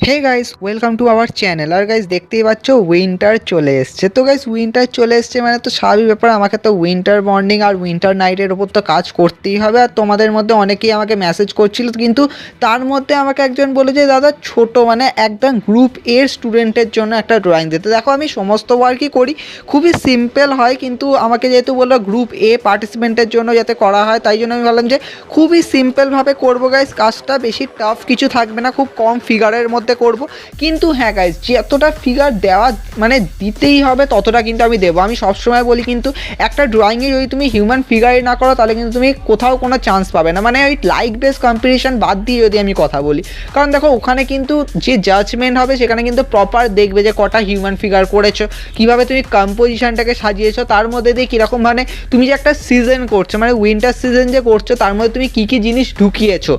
Hey guys welcome to our channel. আর guys দেখতেই পাচ্ছ উইন্টার চলে এসছে। তো গাইস উইন্টার চলে এসছে মানে তো স্বাভাবিক ব্যাপার, আমাকে তো উইন্টার মর্নিং আর উইন্টার নাইটের ওপর তো কাজ করতেই হবে। আর তোমাদের মধ্যে অনেকেই আমাকে মেসেজ করছিল, কিন্তু তার মধ্যে আমাকে একজন বলে যে দাদা ছোট মানে একদম গ্রুপ এর স্টুডেন্টের জন্য একটা ড্রয়িং দিতে। দেখো আমি সমস্ত ওয়ার্কই করি, খুবই সিম্পল হয়, কিন্তু আমাকে যেহেতু বললো গ্রুপ এ পার্টিসিপেন্টের জন্য যাতে করা হয়, তাই জন্য আমি ভাবলাম যে খুবই সিম্পলভাবে করবো গাইস। কাজটা বেশি টাফ কিছু থাকবে না, খুব কম ফিগারের মধ্যে করব। কিন্তু হ্যাঁ গাইস, যতটা ফিগার দেওয়া মানে দিতেই হবে ততটা কিন্তু আমি দেবো। আমি সবসময় বলি কিন্তু একটা ড্রয়িংয়ে যদি তুমি হিউম্যান ফিগারই না করো তাহলে কিন্তু তুমি কোথাও কোনো চান্স পাবে না। মানে ওই লাইক বেস কম্পিটিশন বাদ দিয়ে যদি আমি কথা বলি, কারণ দেখো ওখানে কিন্তু যে জাজমেন্ট হবে সেখানে কিন্তু প্রপার দেখবে যে কটা হিউম্যান ফিগার করেছো, কীভাবে তুমি কম্পোজিশনটাকে সাজিয়েছো, তার মধ্যে দিয়ে কীরকম মানে তুমি যে একটা সিজন করছো মানে উইন্টার সিজন যে করছো তার মধ্যে তুমি কী কী জিনিস ঢুকিয়েছো,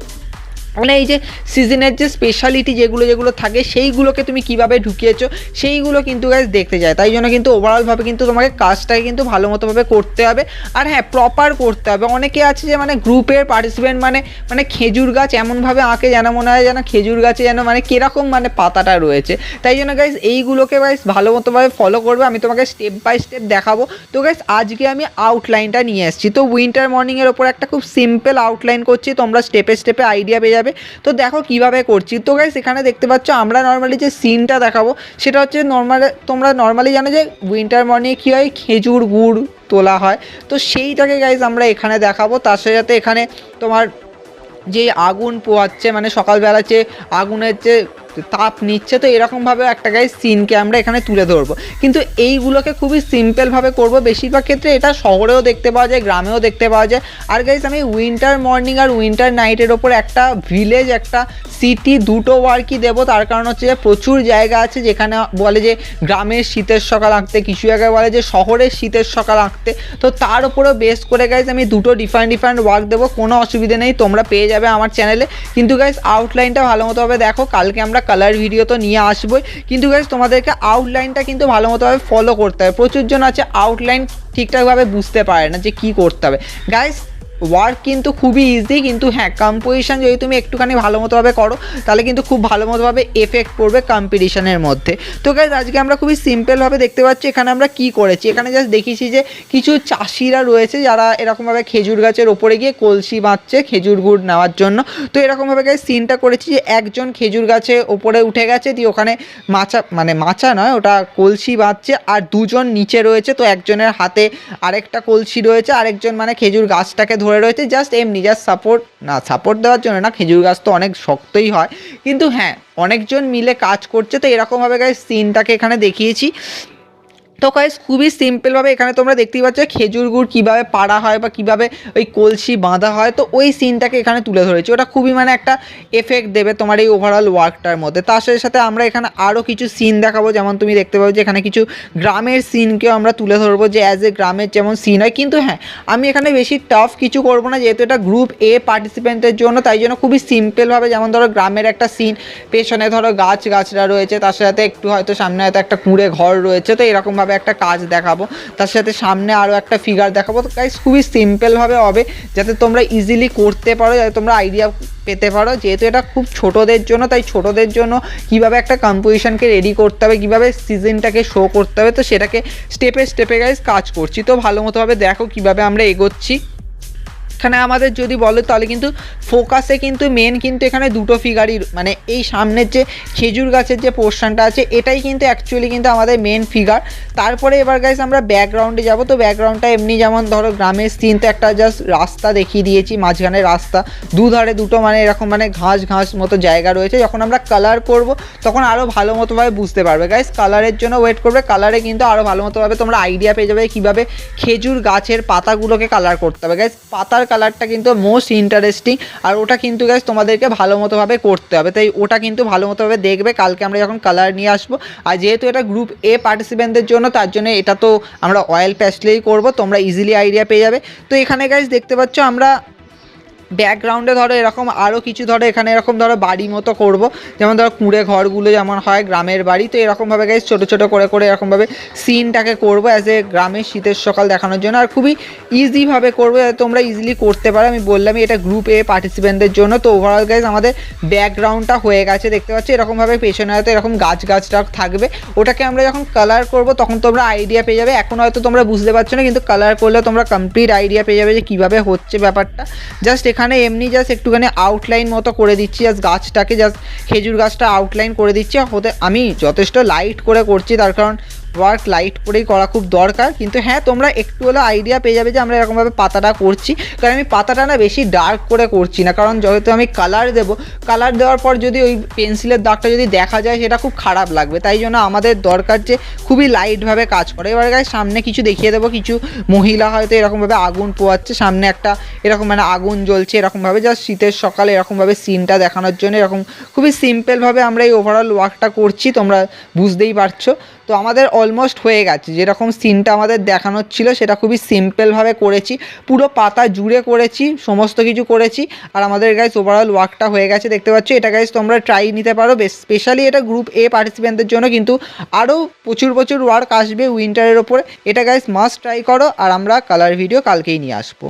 মানে এই যে সিজনের যে স্পেশালিটি যেগুলো থাকে সেইগুলোকে তুমি কিভাবে ঢুকিয়েছো সেইগুলো কিন্তু গাইস দেখতে যায়। তাই জন্য কিন্তু ওভারঅলভাবে কিন্তু তোমাকে কাজটাকে কিন্তু ভালো মতোভাবে করতে হবে। আর হ্যাঁ, প্রপার করতে হবে। অনেকে আছে যে মানে গ্রুপের পার্টিসিপেন্ট মানে মানে খেজুর গাছ এমনভাবে আঁকে যেন মনে হয় যেন খেজুর গাছে যেন মানে কীরকম মানে পাতাটা রয়েছে। তাই জন্য গাইস এইগুলোকে গাইস ভালো মতোভাবে ফলো করবে। আমি তোমাকে স্টেপ বাই স্টেপ দেখাবো। তো গাইস আজকে আমি আউটলাইনটা নিয়ে এসেছি। তো উইন্টার মর্নিংয়ের ওপর একটা খুব সিম্পল আউটলাইন করছি, তোমরা স্টেপে স্টেপে আইডিয়া পেয়ে যাবে। তো দেখো কিভাবে করছি। তো গাইস এখানে দেখতে পাচ্ছ আমরা নর্মালি যে সিনটা দেখাবো সেটা হচ্ছে তোমরা নর্মালি জানো যে উইন্টার মর্নিংয়ে কী হয়, খেজুর গুড় তোলা হয়। তো সেইটাকে গাইস আমরা এখানে দেখাবো। তার সাথে এখানে তোমার যে আগুন পোহাচ্ছে মানে সকালবেলা যে আগুনের যে তাপ নিচ্ছে, তো এরকমভাবে একটা গাইস সিনকে আমরা এখানে তুলে ধরবো। কিন্তু এইগুলোকে খুবই সিম্পলভাবে করবো। বেশিরভাগ ক্ষেত্রে এটা শহরেও দেখতে পাওয়া যায়, গ্রামেও দেখতে পাওয়া যায়। আর গাইস আমি উইন্টার মর্নিং আর উইন্টার নাইটের ওপর একটা ভিলেজ একটা সিটি দুটো ওয়ার্কই দেবো। তার কারণ হচ্ছে যে প্রচুর জায়গা আছে যেখানে বলে যে গ্রামের শীতের সকাল আঁকতে, কিছু জায়গায় বলে যে শহরের শীতের সকাল আঁকতে। তো তার উপরেও বেস করে গাইস আমি দুটো ডিফারেন্ট ওয়ার্ক দেবো, কোনো অসুবিধা নেই, তোমরা পেয়ে যাবে আমার চ্যানেলে। কিন্তু গাইস আউটলাইনটা ভালো মতোভাবে দেখো, কালকে আমরা কালার ভিডিও তো নিয়ে আসবোই, কিন্তু গাইস তোমাদেরকে আউটলাইনটা কিন্তু ভালো মতোভাবে ফলো করতে হবে। প্রচুর জন আছে আউটলাইন ঠিকঠাকভাবে বুঝতে পারে না যে কী করতে হবে। গাইস ওয়ার্ক কিন্তু খুবই ইজি, কিন্তু হ্যাঁ কম্পোজিশন যদি তুমি একটুখানি ভালো মতোভাবে করো তাহলে কিন্তু খুব ভালো মতোভাবে এফেক্ট পড়বে কম্পিটিশনের মধ্যে। তো গাইস আজকে আমরা খুবই সিম্পলভাবে দেখতে পাচ্ছি এখানে আমরা কি করেছি। এখানে জাস্ট দেখিয়েছি যে কিছু চাষিরা রয়েছে যারা এরকমভাবে খেজুর গাছের ওপরে গিয়ে কলসি বাঁধছে খেজুর গুড় নেওয়ার জন্য। তো এরকমভাবে গাইস সিনটা করেছি যে একজন খেজুর গাছে ওপরে উঠে গেছে, দিয়ে ওখানে মাচা নয় ওটা কলসি বাঁধছে, আর দুজন নিচে রয়েছে। তো একজনের হাতে আরেকটা কলসি রয়েছে, আরেকজন মানে খেজুর গাছটাকে ধরে রয়েছে জাস্ট এমনি জাস্ট সাপোর্ট দেওয়ার জন্য না, খেজুর গাছ তো অনেক শক্তই হয়। কিন্তু হ্যাঁ অনেকজন মিলে কাজ করছে। তো এরকমভাবে গাইস সিনটাকে এখানে দেখিয়েছি। তো গাইস খুবই সিম্পলভাবে এখানে তোমরা দেখতেই পাচ্ছ খেজুর গুড় কীভাবে পাড়া হয় বা কীভাবে ওই কলসি বাঁধা হয়। তো ওই সিনটাকে এখানে তুলে ধরেছি, ওটা খুবই মানে একটা এফেক্ট দেবে তোমার এই ওভারঅল ওয়ার্কটার মধ্যে। তার সাথে সাথে আমরা এখানে আরও কিছু সিন দেখাবো, যেমন তুমি দেখতে পাবো যে এখানে কিছু গ্রামের সিনকেও আমরা তুলে ধরবো যে অ্যাজ এ গ্রামের যেমন সিন হয়। কিন্তু হ্যাঁ আমি এখানে বেশি টাফ কিছু করবো না, যেহেতু এটা গ্রুপ এ পার্টিসিপেন্টের জন্য, তাই জন্য খুবই সিম্পলভাবে যেমন ধরো গ্রামের একটা সিন, পেছনে ধরো গাছরা রয়েছে, তার সাথে একটু হয়তো সামনে হয়তো একটা কুঁড়ে ঘর রয়েছে, তো এরকমভাবে একটা কাজ দেখাবো। তার সাথে সামনে আরও একটা ফিগার দেখাবো। তো গাইস খুবই সিম্পলভাবে হবে যাতে তোমরা ইজিলি করতে পারো, যাতে তোমরা আইডিয়া পেতে পারো। যেহেতু এটা খুব ছোটোদের জন্য, তাই ছোটোদের জন্য কীভাবে একটা কম্পোজিশনকে রেডি করতে হবে, কীভাবে সিজনটাকে শো করতে হবে, তো সেটাকে স্টেপে স্টেপে গাইস কাজ করছি। তো ভালো মতোভাবে দেখো কীভাবে আমরা এগোচ্ছি। এখানে আমাদের যদি বলো তাহলে কিন্তু ফোকাসে কিন্তু মেন কিন্তু এখানে দুটো ফিগারই, মানে এই সামনের যে খেজুর গাছের যে পোর্শনটা আছে এটাই কিন্তু অ্যাকচুয়ালি কিন্তু আমাদের মেন ফিগার। তারপরে এবার গাইস আমরা ব্যাকগ্রাউন্ডে যাব। তো ব্যাকগ্রাউন্ডটা এমনি যেমন ধরো গ্রামের সিনতে একটা জাস্ট রাস্তা দেখিয়ে দিয়েছি, মাঝখানে রাস্তা, দুধারে দুটো মানে এরকম মানে ঘাস মতো জায়গা রয়েছে। যখন আমরা কালার করব তখন আরও ভালো মতোভাবে বুঝতে পারবে। গাইস কালারের জন্য ওয়েট করবে, কালারে কিন্তু আরও ভালো মতোভাবে তোমরা আইডিয়া পেয়ে যাবে কীভাবে খেজুর গাছের পাতাগুলোকে কালার করতে হবে। গাইস পাতার কালারটা কিন্তু মোস্ট ইন্টারেস্টিং, আর ওটা কিন্তু গাইস তোমাদেরকে ভালো মতোভাবে করতে হবে। তাই ওটা কিন্তু ভালো মতোভাবে দেখবে কালকে আমরা যখন কালার নিয়ে আসবো। আর যেহেতু এটা গ্রুপ এ পার্টিসিপেন্টদের জন্য, তার জন্য এটা তো আমরা অয়েল প্যাস্টেলেই করব, তোমরা ইজিলি আইডিয়া পেয়ে যাবে। তো এখানে গাইস দেখতে পাচ্ছ আমরা ব্যাকগ্রাউন্ডে ধরো এরকম আরও কিছু ধরো এখানে এরকম ধরো বাড়ি মতো করব, যেমন ধরো কুঁড়ে ঘরগুলো যেমন হয় গ্রামের বাড়ি, তো এরকমভাবে গাইজ ছোটো ছোটো করে করে এরকমভাবে সিনটাকে করবো অ্যাজ এ গ্রামের শীতের সকাল দেখানোর জন্য। আর খুবই ইজিভাবে করবো, তোমরা ইজিলি করতে পারো। আমি বললামই এটা গ্রুপ এ পার্টিসিপেন্টদের জন্য। তো ওভারঅল গাইজ আমাদের ব্যাকগ্রাউন্ডটা হয়ে গেছে, দেখতে পাচ্ছি এরকমভাবে পেছনে হয়তো এরকম গাছটা থাকবে, ওটাকে আমরা যখন কালার করব তখন তোমরা আইডিয়া পেয়ে যাবে। এখন হয়তো তোমরা বুঝতে পারছো না, কিন্তু কালার করলে তোমরা কমপ্লিট আইডিয়া পেয়ে যাবে যে কীভাবে হচ্ছে ব্যাপারটা। জাস্ট এখানে এমনি জাস্ট একটুখানি আউটলাইন মতো করে দিচ্ছি, জাস্ট গাছটাকে জাস্ট খেজুর গাছটা আউটলাইন করে দিচ্ছি। হতে আমি যথেষ্ট লাইট করে করছি, তার কারণ ওয়ার্ক লাইট করেই করা খুব দরকার। কিন্তু হ্যাঁ, তোমরা একটু হলে আইডিয়া পেয়ে যাবে যে আমরা এরকমভাবে পাতাটা করছি। কারণ আমি পাতাটা না বেশি ডার্ক করে করছি না, কারণ যেহেতু আমি কালার দেবো, কালার দেওয়ার পর যদি ওই পেন্সিলের দাগটা যদি দেখা যায় সেটা খুব খারাপ লাগবে। তাই জন্য আমাদের দরকার যে খুবই লাইটভাবে কাজ করে। এবার গাইস সামনে কিছু দেখিয়ে দেবো, কিছু মহিলা হয়তো এরকমভাবে আগুন পোয়াচ্ছে, সামনে একটা এরকম মানে আগুন জ্বলছে এরকমভাবে, জাস্ট শীতের সকালে এরকমভাবে সিনটা দেখানোর জন্য এরকম খুবই সিম্পলভাবে আমরা এই ওভারঅল ওয়ার্কটা করছি, তোমরা বুঝতেই পারছো। তো আমাদের অলমোস্ট হয়ে গেছে, যেরকম সিনটা আমাদের দেখানোর ছিল সেটা খুবই সিম্পলভাবে করেছি, পুরো পাতা জুড়ে করেছি, সমস্ত কিছু করেছি। আর আমাদের গাইস ওভারঅল ওয়ার্কটা হয়ে গেছে, দেখতে পাচ্ছ। এটা গাইস তোমরা ট্রাই নিতে পারো, স্পেশালি এটা গ্রুপ এ পার্টিসিপেন্টদের জন্য, কিন্তু আরও প্রচুর প্রচুর ওয়ার্ক আসবে উইন্টারের ওপরে। এটা গাইস মাস্ট ট্রাই করো। আর আমরা কালার ভিডিও কালকেই নিয়ে আসবো।